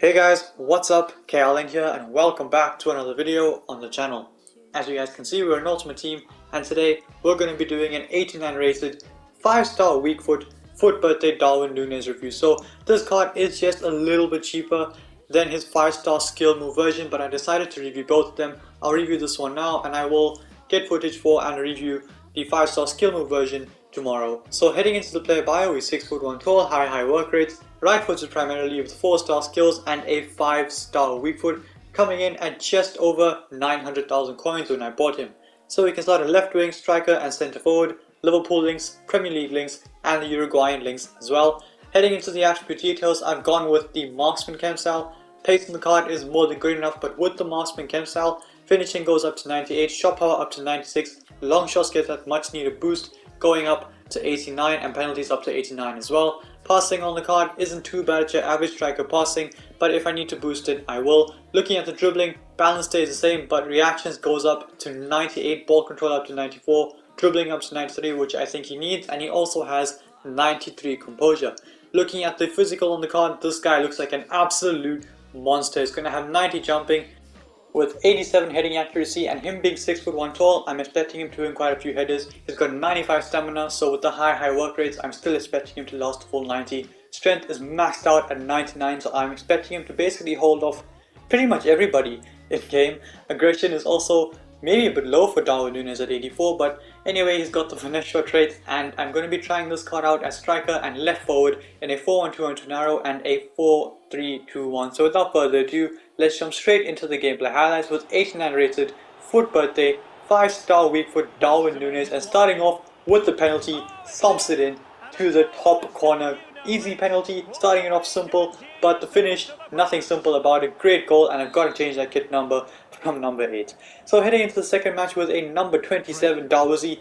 Hey guys, what's up? KLN here and welcome back to another video on the channel. As you guys can see, we're an Ultimate Team and today we're going to be doing an 89 rated 5-star weak foot birthday Darwin Nunez review. So this card is just a little bit cheaper than his 5-star skill move version, but I decided to review both of them. I'll review this one now and I will get footage for and review the 5-star skill move version tomorrow. So heading into the player bio, he's 6'1" tall, high work rates, right footed primarily with 4-star skills and a 5-star weak foot, coming in at just over 900,000 coins when I bought him. So we can start a left wing, striker and centre forward, Liverpool links, Premier League links and the Uruguayan links as well. Heading into the attribute details, I've gone with the marksman chem style. Pace on the card is more than good enough, but with the marksman chem style, finishing goes up to 98, shot power up to 96, long shots get that much needed boost, going up to 89 and penalties up to 89 as well. Passing on the card isn't too bad at your average striker passing, but if I need to boost it, I will. Looking at the dribbling, balance stays the same, but reactions goes up to 98, ball control up to 94, dribbling up to 93, which I think he needs, and he also has 93 composure. Looking at the physical on the card, this guy looks like an absolute monster. He's going to have 90 jumping, with 87 heading accuracy, and him being 6'1" tall, I'm expecting him to win quite a few headers. He's got 95 stamina, so with the high work rates, I'm still expecting him to last a full 90. Strength is maxed out at 99, so I'm expecting him to basically hold off pretty much everybody in game. Aggression is also maybe a bit low for Darwin Nunez at 84, but anyway, he's got the finesse shot trait, and I'm going to be trying this card out as striker and left forward in a 4-1-2-1-2 narrow and a 4-3-2-1. So without further ado, let's jump straight into the gameplay highlights with 89 rated foot birthday 5-star weak foot Darwin Nunez, and starting off with the penalty, thumps it in to the top corner. Easy penalty, starting it off simple, but the finish, nothing simple about it. Great goal, and I've got to change that kit number from number 8. So heading into the second match with a number 27 Darwizzy.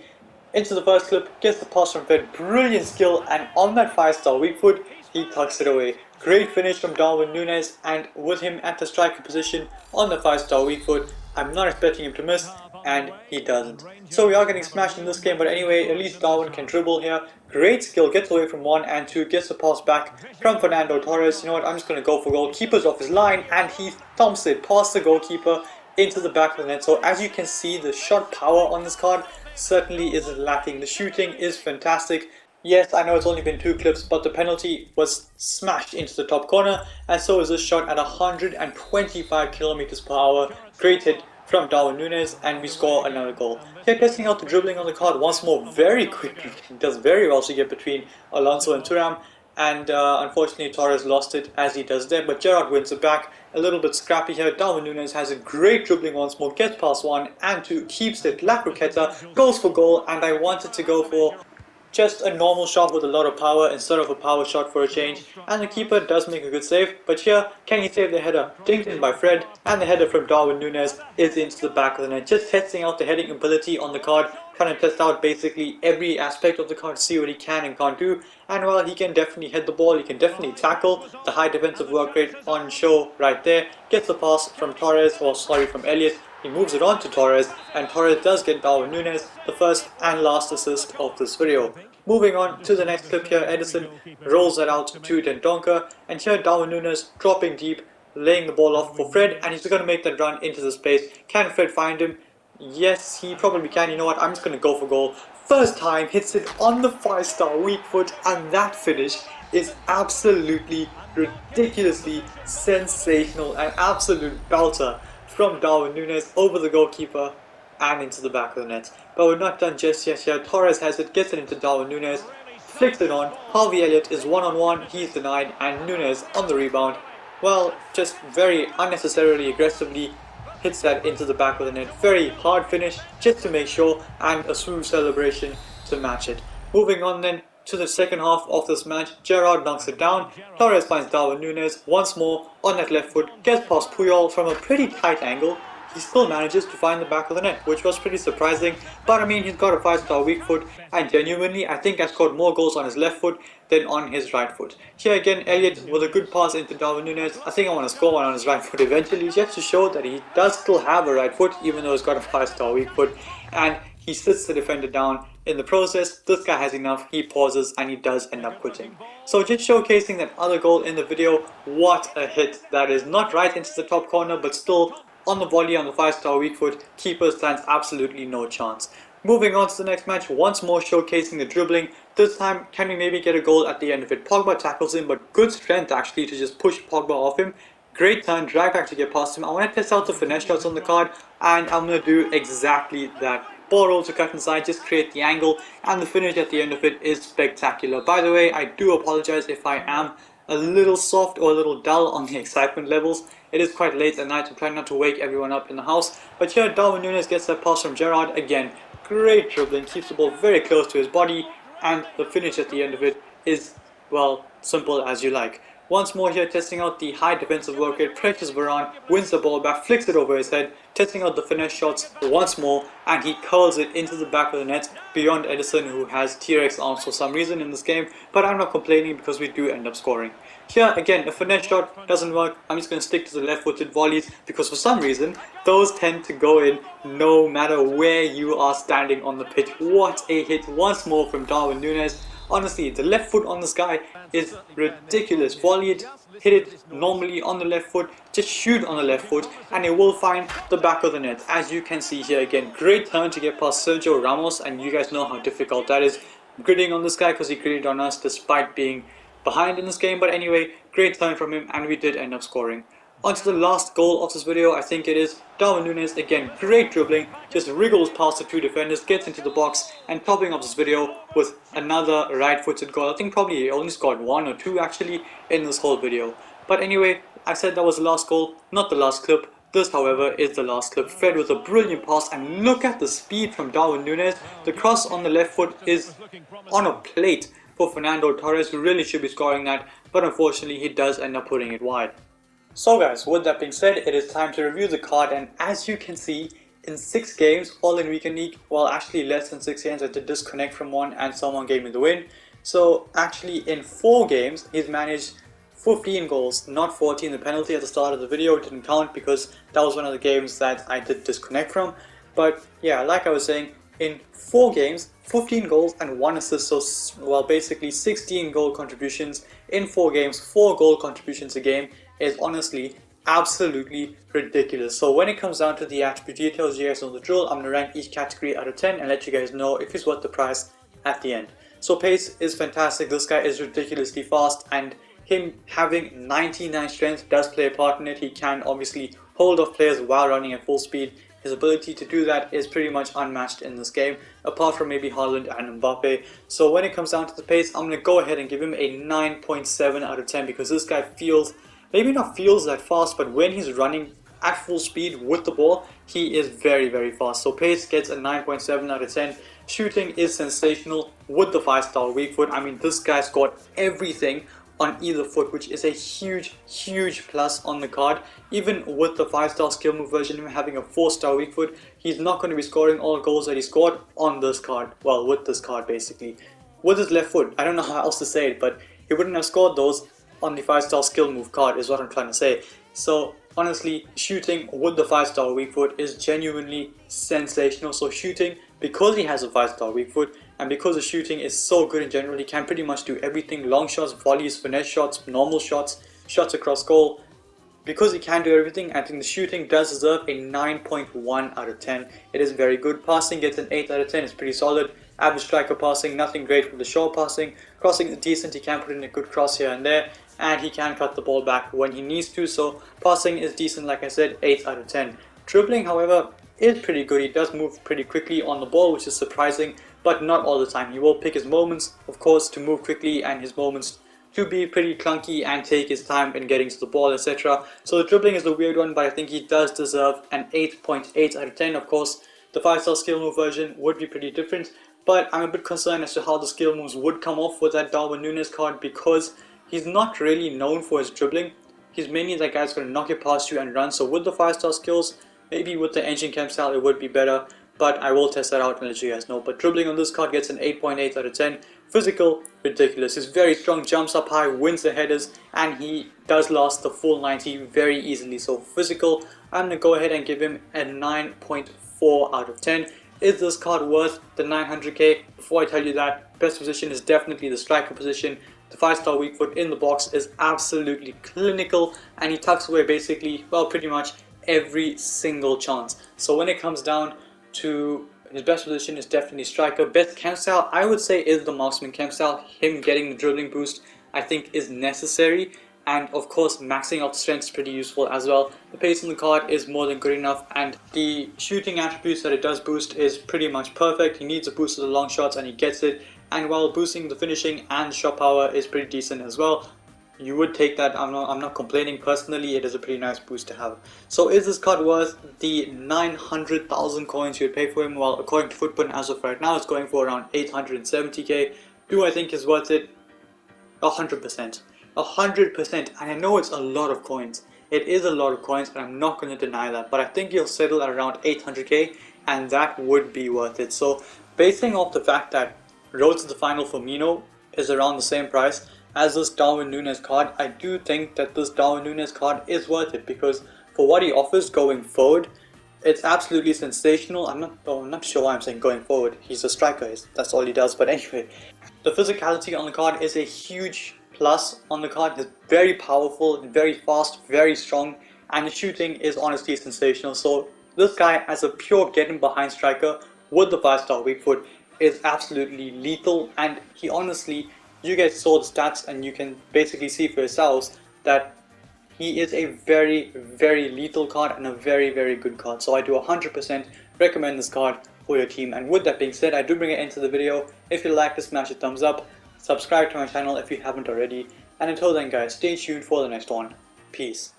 Into the first clip, gets the pass from Fred, brilliant skill, and on that 5-star weak foot, he tucks it away. Great finish from Darwin Nunez, and with him at the striker position on the 5-star weak foot, I'm not expecting him to miss, and he doesn't. So we are getting smashed in this game, but anyway, at least Darwin can dribble here. Great skill, gets away from 1 and 2, gets the pass back from Fernando Torres. You know what, I'm just going to go for goal. Keeper's off his line, and he thumps it past the goalkeeper into the back of the net. So as you can see, the shot power on this card certainly isn't lacking. The shooting is fantastic. Yes, I know it's only been 2 clips, but the penalty was smashed into the top corner, and so is this shot at 125 kilometers per hour. Great hit from Darwin Nunez, and we score another goal. Here, testing out the dribbling on the card once more, very quickly. He does very well to get between Alonso and Thuram, and unfortunately Torres lost it as he does there, but Gerrard wins it back. A little bit scrappy here. Darwin Nunez has a great dribbling once more, gets past 1 and 2, keeps it, La Croqueta, goes for goal, and I wanted to go for just a normal shot with a lot of power instead of a power shot for a change, and the keeper does make a good save, but here, can he save the header? Dinked in by Fred, and the header from Darwin Nunez is into the back of the net. Just testing out the heading ability on the card, trying to test out basically every aspect of the card, see what he can and can't do, and while he can definitely head the ball, he can definitely tackle. The high defensive work rate on show right there. Gets the pass from Torres, or sorry, from Elliott. He moves it on to Torres, and Torres does get Darwin Nunez the first and last assist of this video. Moving on to the next clip here, Edison rolls that out to Dendoncker, and here Darwin Nunez dropping deep, laying the ball off for Fred, and he's going to make that run into the space. Can Fred find him? Yes, he probably can. You know what, I'm just going to go for goal. First time, hits it on the 5-star weak foot, and that finish is absolutely ridiculously sensational, an absolute belter from Darwin Nunez over the goalkeeper and into the back of the net. But we're not done just yet here. Torres has it, gets it into Darwin Nunez, flicks it on. Harvey Elliott is one-on-one, he's denied, and Nunez on the rebound, well, just very unnecessarily aggressively hits that into the back of the net. Very hard finish just to make sure, and a smooth celebration to match it. Moving on then to the second half of this match, Gerrard knocks it down. Torres finds Darwin Nunez once more on that left foot, gets past Puyol from a pretty tight angle. He still manages to find the back of the net, which was pretty surprising, but I mean, he's got a 5-star weak foot, and genuinely I think has scored more goals on his left foot than on his right foot. Here again, Elliott with a good pass into Darwin Nunez. I think I want to score one on his right foot eventually, just to show that he does still have a right foot, even though he's got a 5-star weak foot, and he sits the defender down in the process, this guy has enough, he pauses and he does end up quitting. So just showcasing that other goal in the video, what a hit that is, not right into the top corner but still on the volley on the 5-star weak foot, keeper stands absolutely no chance. Moving on to the next match, once more showcasing the dribbling. This time, can we maybe get a goal at the end of it? Pogba tackles him, but good strength actually to just push Pogba off him. Great turn, drag back to get past him. I want to test out the finesse shots on the card, and I'm going to do exactly that. Ball roll to cut inside, just create the angle, and the finish at the end of it is spectacular. By the way, I do apologize if I am a little soft or a little dull on the excitement levels. It is quite late at night, I'm trying not to wake everyone up in the house. But here, Darwin Nunez gets that pass from Gerrard. Again, great dribbling, keeps the ball very close to his body, and the finish at the end of it is, well, simple as you like. Once more here, testing out the high defensive work rate, pressures Varane, wins the ball back, flicks it over his head, testing out the finesse shots once more, and he curls it into the back of the net beyond Edison, who has T-Rex arms for some reason in this game, but I'm not complaining because we do end up scoring. Here again, a finesse shot doesn't work. I'm just going to stick to the left-footed volleys because for some reason those tend to go in no matter where you are standing on the pitch. What a hit once more from Darwin Nunez. Honestly, the left foot on this guy is ridiculous. Volley it, hit it normally on the left foot, just shoot on the left foot and it will find the back of the net. As you can see here again, great turn to get past Sergio Ramos, and you guys know how difficult that is. Gritting on this guy because he gritted on us despite being behind in this game. But anyway, great turn from him and we did end up scoring. On to the last goal of this video, I think it is. Darwin Nunez, again, great dribbling, just wriggles past the two defenders, gets into the box, and topping up this video with another right-footed goal. I think probably he only scored one or two actually in this whole video. But anyway, I said that was the last goal, not the last clip. This, however, is the last clip. Fed with a brilliant pass, and look at the speed from Darwin Nunez. The cross on the left foot is on a plate for Fernando Torres, who really should be scoring that, but unfortunately he does end up putting it wide. So guys, with that being said, it is time to review the card, and as you can see, in 6 games, all in weekend league, well actually less than 6 games, I did disconnect from one and someone gave me the win. So actually in 4 games, he's managed 15 goals, not 14. The penalty at the start of the video didn't count because that was one of the games that I did disconnect from. But yeah, like I was saying, in 4 games, 15 goals and 1 assist, so well basically 16 goal contributions in 4 games, 4 goal contributions a game is honestly absolutely ridiculous. So when it comes down to the attribute details, you guys know the drill. I'm going to rank each category out of 10 and let you guys know if it's worth the price at the end. So pace is fantastic, this guy is ridiculously fast, and him having 99 strength does play a part in it. He can obviously hold off players while running at full speed. His ability to do that is pretty much unmatched in this game, apart from maybe Haaland and Mbappe. So when it comes down to the pace, I'm going to go ahead and give him a 9.7 out of 10 because this guy feels, maybe not feels that fast, but when he's running at full speed with the ball, he is very, very fast. So pace gets a 9.7 out of 10. Shooting is sensational with the 5-star weak foot. I mean, this guy scored everything on either foot, which is a huge plus on the card. Even with the 5-star skill move version, him having a 4-star weak foot, he's not going to be scoring all goals that he scored on this card. Well, with this card basically. With his left foot, I don't know how else to say it, but he wouldn't have scored those on the 5-star skill move card is what I'm trying to say. So honestly, shooting with the 5-star weak foot is genuinely sensational. So shooting, because he has a 5-star weak foot, and because the shooting is so good in general, he can pretty much do everything. Long shots, volleys, finesse shots, normal shots, shots across goal. Because he can do everything, I think the shooting does deserve a 9.1 out of 10. It is very good. Passing gets an 8 out of 10, it's pretty solid. Average striker passing, nothing great from the short passing. Crossing is decent, he can put in a good cross here and there. And he can cut the ball back when he needs to. So passing is decent, like I said, 8 out of 10. Dribbling, however, is pretty good. He does move pretty quickly on the ball, which is surprising, but not all the time. He will pick his moments, of course, to move quickly, and his moments to be pretty clunky and take his time in getting to the ball, etc. So the dribbling is the weird one, but I think he does deserve an 8.8 out of 10. Of course, the 5-star skill move version would be pretty different, but I'm a bit concerned as to how the skill moves would come off with that Darwin Nunez card, because he's not really known for his dribbling. He's mainly that guy's going to knock it past you and run. So with the 5-star skills, maybe with the engine cam style it would be better, but I will test that out and let you guys know. But dribbling on this card gets an 8.8 out of 10. Physical, ridiculous. He's very strong, jumps up high, wins the headers, and he does last the full 90 very easily. So physical, I'm going to go ahead and give him a 9.4 out of 10. Is this card worth the 900k? Before I tell you that, best position is definitely the striker position. The 5-star weak foot in the box is absolutely clinical, and he tucks away basically, well, pretty much every single chance. So when it comes down to his best position is definitely striker. Best camp style, I would say, is the marksman camp style. Him getting the dribbling boost, I think, is necessary. And of course, maxing out the strength is pretty useful as well. The pace on the card is more than good enough, and the shooting attributes that it does boost is pretty much perfect. He needs a boost to the long shots and he gets it. And while boosting the finishing and shot power is pretty decent as well, you would take that. I'm not complaining. Personally, it is a pretty nice boost to have. So is this card worth the 900,000 coins you would pay for him? Well, according to Footprint, as of right now, it's going for around 870k. Do I think it's worth it? 100%. 100%. And I know it's a lot of coins. It is a lot of coins, and I'm not going to deny that. But I think you'll settle at around 800k, and that would be worth it. So basing off the fact that Road to the Final for Mino is around the same price as this Darwin Nunez card, I do think that this Darwin Nunez card is worth it, because for what he offers going forward, it's absolutely sensational. I'm not sure why I'm saying going forward. He's a striker, that's all he does. But anyway, the physicality on the card is a huge plus on the card. It's very powerful, very fast, very strong, and the shooting is honestly sensational. So this guy, as a pure getting behind striker with the 5-star weak foot, is absolutely lethal. And he honestly, you guys saw the stats and you can basically see for yourselves that he is a very, very lethal card and a very, very good card. So I do 100% recommend this card for your team. And with that being said, I do bring it into the video. If you like this, smash a thumbs up, subscribe to my channel if you haven't already, and until then guys, stay tuned for the next one. Peace.